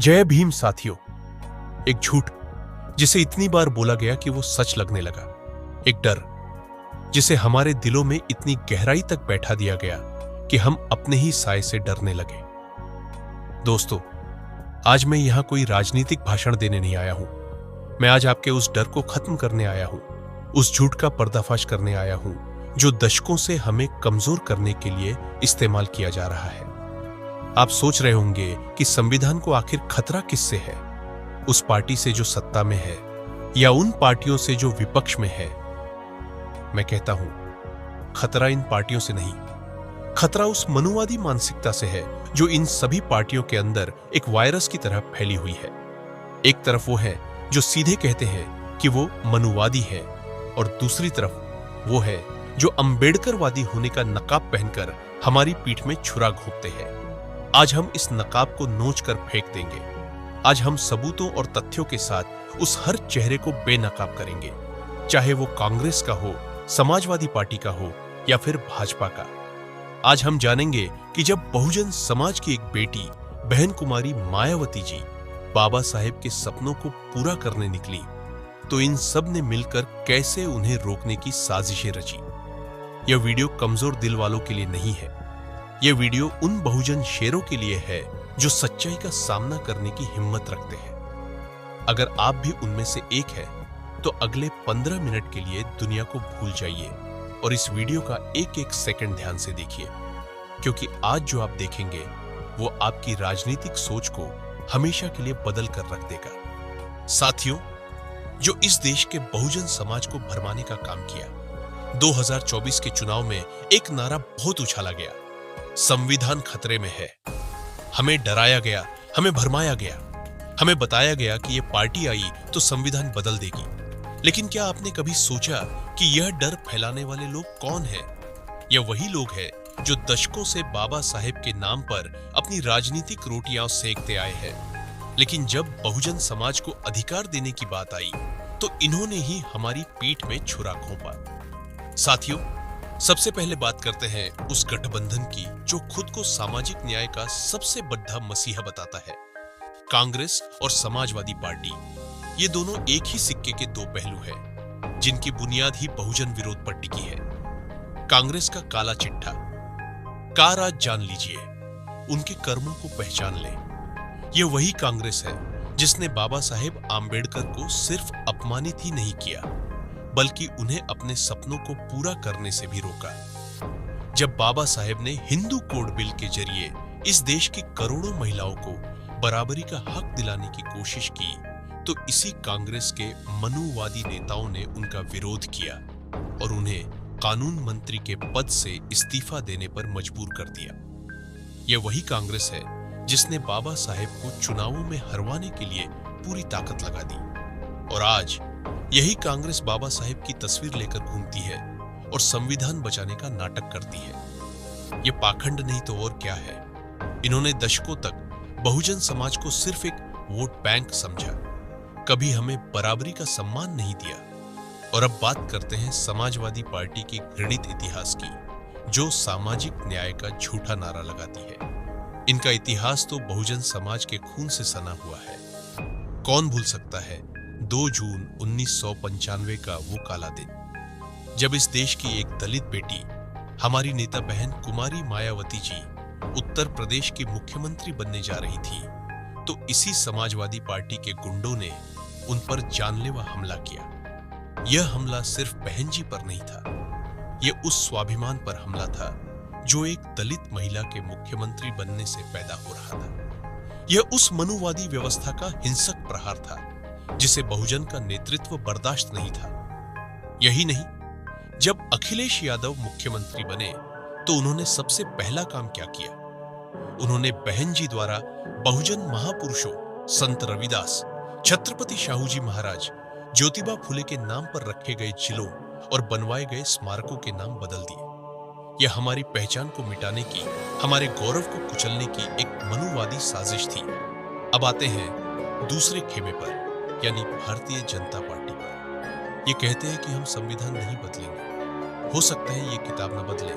जय भीम साथियों। एक झूठ जिसे इतनी बार बोला गया कि वो सच लगने लगा। एक डर जिसे हमारे दिलों में इतनी गहराई तक बैठा दिया गया कि हम अपने ही साए से डरने लगे। दोस्तों, आज मैं यहां कोई राजनीतिक भाषण देने नहीं आया हूं। मैं आज आपके उस डर को खत्म करने आया हूं, उस झूठ का पर्दाफाश करने आया हूं जो दशकों से हमें कमजोर करने के लिए इस्तेमाल किया जा रहा है। आप सोच रहे होंगे कि संविधान को आखिर खतरा किससे है? उस पार्टी से जो सत्ता में है या उन पार्टियों से जो विपक्ष में है? मैं कहता हूं, खतरा इन पार्टियों से नहीं, खतरा उस मनुवादी मानसिकता से है जो इन सभी पार्टियों के अंदर एक वायरस की तरह फैली हुई है। एक तरफ वो है जो सीधे कहते हैं कि वो मनुवादी है, और दूसरी तरफ वो है जो अंबेडकरवादी होने का नकाब पहनकर हमारी पीठ में छुरा घोंपते हैं। आज हम इस नकाब को नोच कर फेंक देंगे। आज हम सबूतों और तथ्यों के साथ उस हर चेहरे को बेनकाब करेंगे, चाहे वो कांग्रेस का हो, समाजवादी पार्टी का हो या फिर भाजपा का। आज हम जानेंगे कि जब बहुजन समाज की एक बेटी बहन कुमारी मायावती जी बाबा साहेब के सपनों को पूरा करने निकली, तो इन सब ने मिलकर कैसे उन्हें रोकने की साजिशें रची। यह वीडियो कमजोर दिल वालों के लिए नहीं है। यह वीडियो उन बहुजन शेरों के लिए है जो सच्चाई का सामना करने की हिम्मत रखते हैं। अगर आप भी उनमें से एक है तो अगले 15 मिनट के लिए दुनिया को भूल जाइए और इस वीडियो का एक एक सेकंड ध्यान से देखिए, क्योंकि आज जो आप देखेंगे वो आपकी राजनीतिक सोच को हमेशा के लिए बदल कर रख देगा। साथियों, जो इस देश के बहुजन समाज को भरमाने का काम किया, 2024 के चुनाव में एक नारा बहुत उछाला गया, संविधान खतरे में है। हमें डराया गया, हमें भरमाया गया, हमें बताया गया कि यह पार्टी आई तो संविधान बदल देगी। लेकिन क्या आपने कभी सोचा कि यह डर फैलाने वाले लोग कौन हैं? यह वही लोग हैं जो दशकों से बाबा साहेब के नाम पर अपनी राजनीतिक रोटियां सेकते आए हैं। लेकिन जब बहुजन समाज को अधिकार देने की बात आई तो इन्होंने ही हमारी पीठ में छुरा घोंपा। साथियों, सबसे पहले बात करते हैं उस गठबंधन की जो खुद को सामाजिक न्याय का सबसे बड़ा मसीहा बताता है। कांग्रेस और समाजवादी पार्टी, ये दोनों एक ही सिक्के के दो पहलू हैं, जिनकी बुनियाद ही बहुजन विरोध पर टिकी है। कांग्रेस का काला चिट्ठा, कार आज जान लीजिए, उनके कर्मों को पहचान ले। यह वही कांग्रेस है जिसने बाबा साहेब आंबेडकर को सिर्फ अपमानित ही नहीं किया, बल्कि उन्हें अपने सपनों को पूरा करने से भी रोका। जब बाबा साहेब ने हिंदू कोड बिल के जरिए इस देश की करोड़ों महिलाओं को बराबरी का हक दिलाने की कोशिश की, तो इसी कांग्रेस के मनुवादी नेताओं ने उनका विरोध किया और उन्हें कानून मंत्री के पद से इस्तीफा देने पर मजबूर कर दिया। यह वही कांग्रेस है जिसने बाबा साहेब को चुनावों में हरवाने के लिए पूरी ताकत लगा दी, और आज यही कांग्रेस बाबा साहेब की तस्वीर लेकर घूमती है और संविधान बचाने का नाटक करती है। यह पाखंड नहीं तो और क्या है। इन्होंने दशकों तक बहुजन समाज को सिर्फ एक वोट बैंक समझा, कभी हमें बराबरी का सम्मान नहीं दिया। और अब बात करते हैं समाजवादी पार्टी की घृणित इतिहास की, जो सामाजिक न्याय का झूठा नारा लगाती है। इनका इतिहास तो बहुजन समाज के खून से सना हुआ है। कौन भूल सकता है 2 जून 1995 का वो काला दिन, जब इस देश की एक दलित बेटी, हमारी नेता बहन कुमारी मायावती जी उत्तर प्रदेश की मुख्यमंत्री बनने जा रही थी, तो इसी समाजवादी पार्टी के गुंडों ने उन पर जानलेवा हमला किया। यह हमला सिर्फ बहन जी पर नहीं था, यह उस स्वाभिमान पर हमला था जो एक दलित महिला के मुख्यमंत्री बनने से पैदा हो रहा था। यह उस मनुवादी व्यवस्था का हिंसक प्रहार था जिसे बहुजन का नेतृत्व बर्दाश्त नहीं था। यही नहीं, जब अखिलेश यादव मुख्यमंत्री बने तो उन्होंने सबसे पहला काम क्या किया? उन्होंने बहन जी द्वारा बहुजन महापुरुषों संत रविदास, छत्रपति शाहू जी महाराज, ज्योतिबा फुले के नाम पर रखे गए जिलों और बनवाए गए स्मारकों के नाम बदल दिए। यह हमारी पहचान को मिटाने की, हमारे गौरव को कुचलने की एक मनुवादी साजिश थी। अब आते हैं दूसरे खेमे पर, यानी भारतीय जनता पार्टी पर। ये कहते हैं कि हम संविधान नहीं बदलेंगे। हो सकता है ये किताब न बदले,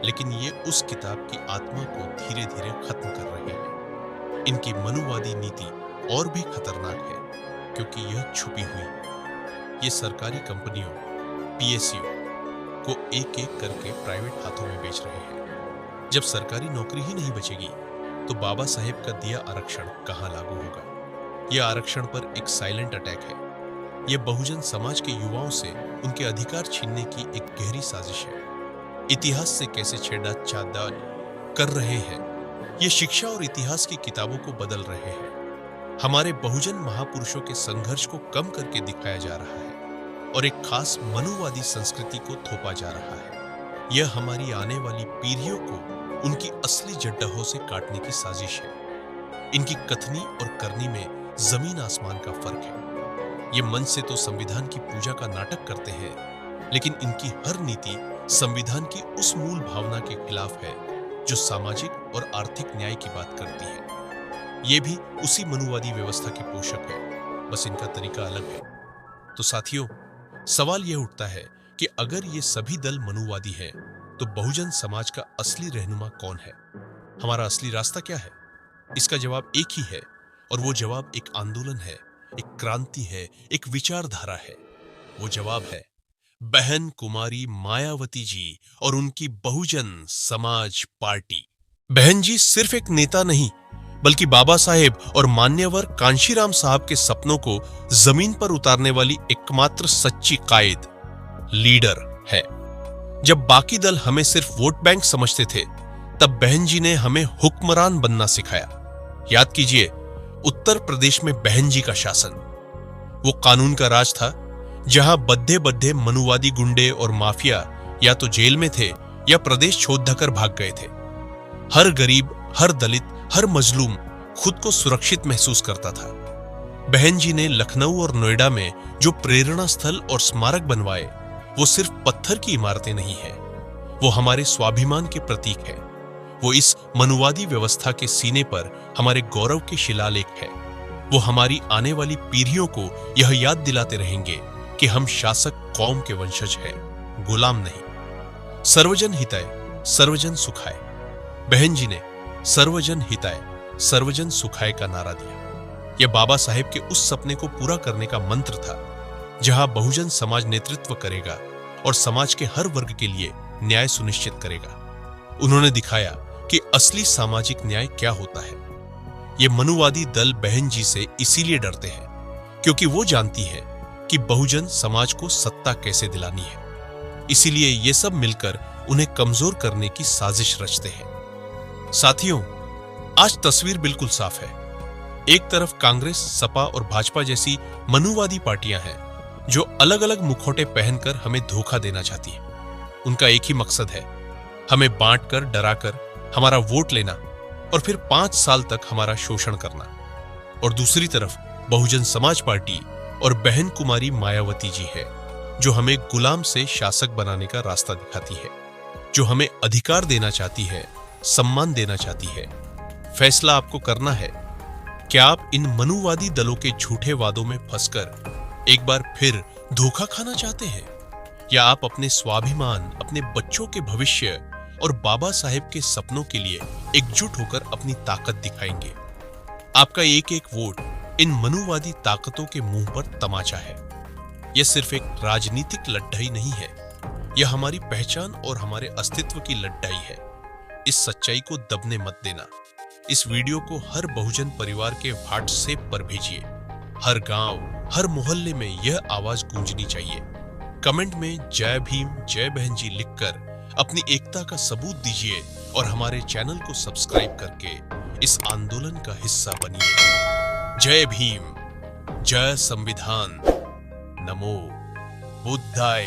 लेकिन ये उस किताब की आत्मा को धीरे धीरे खत्म कर रहे हैं। इनकी मनुवादी नीति और भी खतरनाक है क्योंकि यह छुपी हुई है। ये सरकारी कंपनियों पीएसयू को एक एक करके प्राइवेट हाथों में बेच रहे हैं। जब सरकारी नौकरी ही नहीं बचेगी तो बाबा साहेब का दिया आरक्षण कहां लागू होगा। यह आरक्षण पर एक साइलेंट अटैक है। यह बहुजन समाज के युवाओं से उनके अधिकार छीनने की एक गहरी साजिश है। इतिहास से कैसे छेड़छाड़ कर रहे हैं, ये शिक्षा और इतिहास की किताबों को बदल रहे हैं। हमारे बहुजन महापुरुषों के संघर्ष को कम करके दिखाया जा रहा है और एक खास मनुवादी संस्कृति को थोपा जा रहा है। यह हमारी आने वाली पीढ़ियों को उनकी असली जड्डहों से काटने की साजिश है। इनकी कथनी और करनी में जमीन आसमान का फर्क है। ये मन से तो संविधान की पूजा का नाटक करते हैं, लेकिन इनकी हर नीति संविधान की उस मूल भावना के खिलाफ है जो सामाजिक और आर्थिक न्याय की बात करती है। ये भी उसी मनुवादी व्यवस्था के पोषक है, बस इनका तरीका अलग है। तो साथियों, सवाल यह उठता है कि अगर ये सभी दल मनुवादी हैं, तो बहुजन समाज का असली रहनुमा कौन है? हमारा असली रास्ता क्या है? इसका जवाब एक ही है, और वो जवाब एक आंदोलन है, एक क्रांति है, एक विचारधारा है। वो जवाब है बहन कुमारी मायावती जी और उनकी बहुजन समाज पार्टी। बहन जी सिर्फ एक नेता नहीं, बल्कि बाबा साहेब और मान्यवर कांशीराम साहब के सपनों को जमीन पर उतारने वाली एकमात्र सच्ची कायद, लीडर है। जब बाकी दल हमें सिर्फ वोट बैंक समझते थे, तब बहन जी ने हमें हुक्मरान बनना सिखाया। याद कीजिए, उत्तर प्रदेश में बहन जी का शासन, वो कानून का राज था, जहां बद्दे बद्दे मनुवादी गुंडे और माफिया या तो जेल में थे या प्रदेश छोड़कर भाग गए थे। हर गरीब, हर दलित, हर मजलूम खुद को सुरक्षित महसूस करता था। बहन जी ने लखनऊ और नोएडा में जो प्रेरणा स्थल और स्मारक बनवाए, वो सिर्फ पत्थर की इमारतें नहीं है, वो हमारे स्वाभिमान के प्रतीक है। वो इस मनुवादी व्यवस्था के सीने पर हमारे गौरव के शिलालेख है। वो हमारी आने वाली पीढ़ियों को यह याद दिलाते रहेंगे कि हम शासक कौम के वंशज हैं, गुलाम नहीं। सर्वजन हिताय सर्वजन सुखाय। बहन जी ने सर्वजन हिताय सर्वजन सुखाय का नारा दिया। यह बाबा साहेब के उस सपने को पूरा करने का मंत्र था, जहां बहुजन समाज नेतृत्व करेगा और समाज के हर वर्ग के लिए न्याय सुनिश्चित करेगा। उन्होंने दिखाया कि असली सामाजिक न्याय क्या होता है। ये मनुवादी दल बहन जी से इसीलिए डरते हैं क्योंकि वो जानती है कि बहुजन समाज को सत्ता कैसे दिलानी है। इसीलिए ये सब मिलकर उन्हें कमजोर करने की साजिश रचते हैं। साथियों, आज तस्वीर बिल्कुल साफ है। एक तरफ कांग्रेस, सपा और भाजपा जैसी मनुवादी पार्टियां हैं जो अलग अलग मुखौटे पहनकर हमें धोखा देना चाहती हैं। उनका एक ही मकसद है, हमें बांटकर, डराकर हमारा वोट लेना और फिर 5 साल तक हमारा शोषण करना। और दूसरी तरफ बहुजन समाज पार्टी और बहन कुमारी मायावती जी है, जो हमें गुलाम से शासक बनाने का रास्ता दिखाती है, जो हमें अधिकार देना चाहती है, सम्मान देना चाहती है। फैसला आपको करना है। क्या आप इन मनुवादी दलों के झूठे वादों में फंसकर एक बार फिर धोखा खाना चाहते हैं, या आप अपने स्वाभिमान, अपने बच्चों के भविष्य और बाबा साहेब के सपनों के लिए एकजुट होकर अपनी ताकत दिखाएंगे? आपका एक एक वोट इन मनुवादी ताकतों के मुंह पर तमाचा है। यह सिर्फ एक राजनीतिक लड़ाई नहीं है, यह हमारी पहचान और हमारे अस्तित्व की लड़ाई है। इस सच्चाई को दबने मत देना। इस वीडियो को हर बहुजन परिवार के व्हाट्सएप पर भेजिए। हर गांव, हर मोहल्ले में यह आवाज गूंजनी चाहिए। कमेंट में जय भीम, जय बहन जी लिखकर अपनी एकता का सबूत दीजिए और हमारे चैनल को सब्सक्राइब करके इस आंदोलन का हिस्सा बनिए। जय भीम, जय संविधान, नमो बुद्धाय।